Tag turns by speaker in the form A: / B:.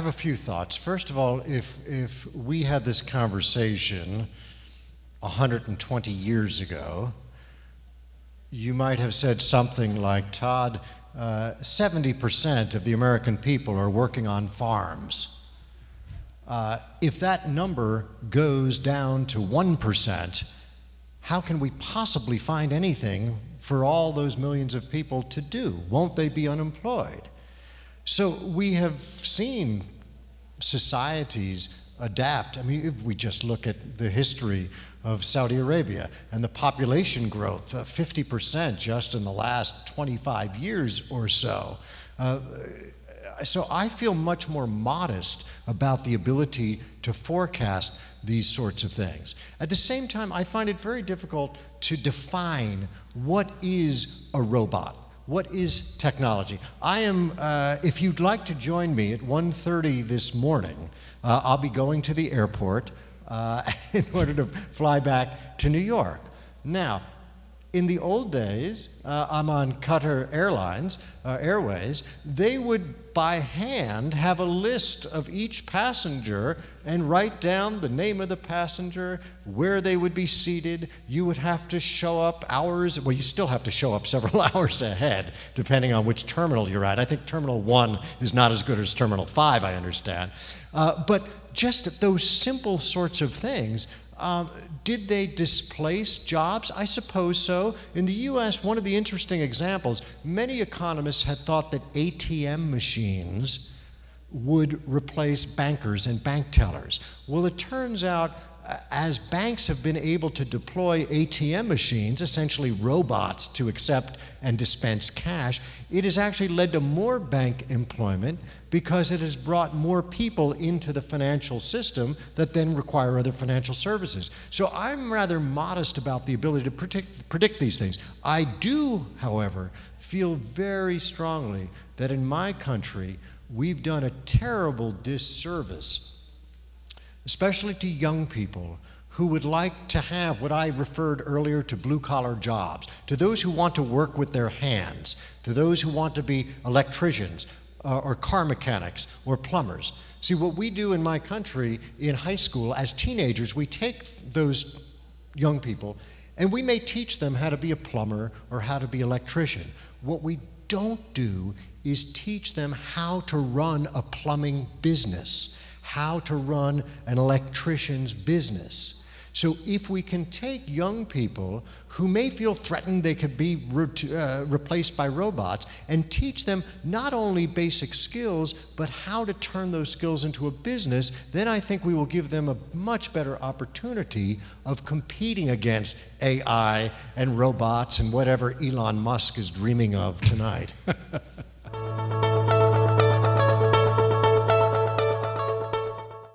A: a few thoughts. First of all, if we had this conversation 120 years ago, you might have said something like, Todd, 70% of the American people are working on farms. If that number goes down to 1%, how can we possibly find anything for all those millions of people to do? Won't they be unemployed? So we have seen societies adapt. I mean, if we just look at the history of Saudi Arabia and the population growth, 50% just in the last 25 years or so. So I feel much more modest about the ability to forecast these sorts of things. At the same time, I find it very difficult to define what is a robot. What is technology? I am, if you'd like to join me at 1:30 this morning, I'll be going to the airport in order to fly back to New York. Now, in the old days, I'm on Qatar Airways, they would by hand have a list of each passenger and write down the name of the passenger, where they would be seated. You would have to show up hours, well, you still have to show up several hours ahead, depending on which terminal you're at. I think Terminal 1 is not as good as Terminal 5, I understand. But just those simple sorts of things, did they displace jobs? I suppose so. In the US, one of the interesting examples, many economists had thought that ATM machines would replace bankers and bank tellers. Well, it turns out as banks have been able to deploy ATM machines, essentially robots to accept and dispense cash, it has actually led to more bank employment because it has brought more people into the financial system that then require other financial services. So I'm rather modest about the ability to predict these things. I do, however, feel very strongly that in my country, we've done a terrible disservice, especially to young people who would like to have what I referred earlier to blue-collar jobs, to those who want to work with their hands, to those who want to be electricians or car mechanics or plumbers. See, what we do in my country in high school as teenagers, we take those young people and we may teach them how to be a plumber or how to be an electrician. What we don't do is teach them how to run a plumbing business, how to run an electrician's business. So if we can take young people who may feel threatened they could be replaced by robots and teach them not only basic skills, but how to turn those skills into a business, then I think we will give them a much better opportunity of competing against AI and robots and whatever Elon Musk is dreaming of tonight.